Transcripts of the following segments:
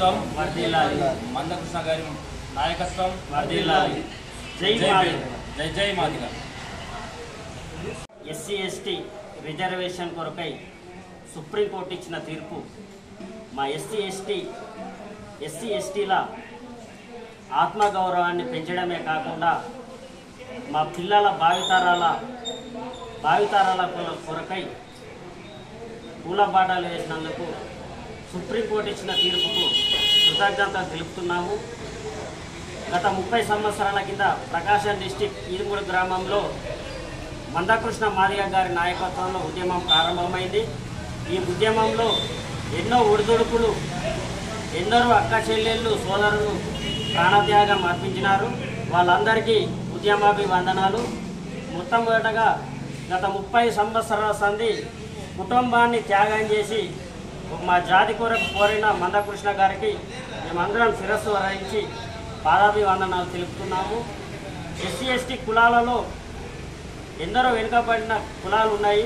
నాయకత్వం వర్ధిల్లాలి. మందకృష్ణ గారి నాయకత్వం వర్ధిల్లాలి. జై జై మాదిగ. జై జై మాదిగ. ఎస్సీ ఎస్టీ రిజర్వేషన్ కొరకై సుప్రీంకోర్టు ఇచ్చిన తీర్పు మా ఎస్సీ ఎస్టీల ఆత్మగౌరవాన్ని పెంచడమే కాకుండా మా పిల్లల భావితరాల కొరకై పూలబాటలు వేసినందుకు సుప్రీంకోర్టు ఇచ్చిన తీర్పుకు కృతజ్ఞతలు తెలుపుతున్నాము. గత 30 సంవత్సరాల కింద ప్రకాశం డిస్టిక్ ఈదుమూడు గ్రామంలో మందకృష్ణ మాదిగ గారి నాయకత్వంలో ఉద్యమం ప్రారంభమైంది. ఈ ఉద్యమంలో ఎన్నో ఒడిదుడుకులు, ఎందరో అక్క చెల్లెళ్ళు సోదరులు ప్రాణత్యాగం అర్పించినారు. వాళ్ళందరికీ ఉద్యమాభివందనాలు. మొట్టమొదటగా గత 30 సంవత్సరాల సంధి కుటుంబాన్ని త్యాగం చేసి మా జాతి కొరకు కోరిన మందకృష్ణ గారికి మేమందరం శిరస్సు వహించి పాదాభివందనాలు తెలుపుతున్నాము. ఎస్సీ ఎస్టీ కులాలలో ఎందరో వెనుకబడిన కులాలు ఉన్నాయి.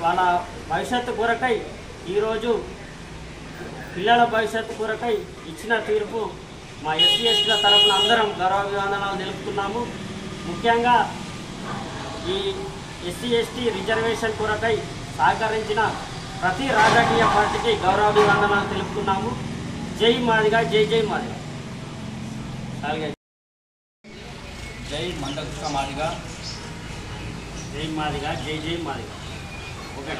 వాళ్ళ భవిష్యత్తు కొరకై ఈరోజు పిల్లల భవిష్యత్తు కొరకై ఇచ్చిన తీర్పు మా ఎస్సీ ఎస్టీల తరఫున అందరం గౌరవాభివందనాలు తెలుపుతున్నాము. ముఖ్యంగా ఈ ఎస్సీ ఎస్టీ రిజర్వేషన్ కొరకై సహకరించిన ప్రతి రాజకీయ పార్టీకి గౌరవాభివందనాలు తెలుపుతున్నాము. జై మాదిగ, జై జై మాదిగ. జై మందకృష్ణ మాదిగ. జై మాదిగ, జై జై మాదిగ. ఓకే.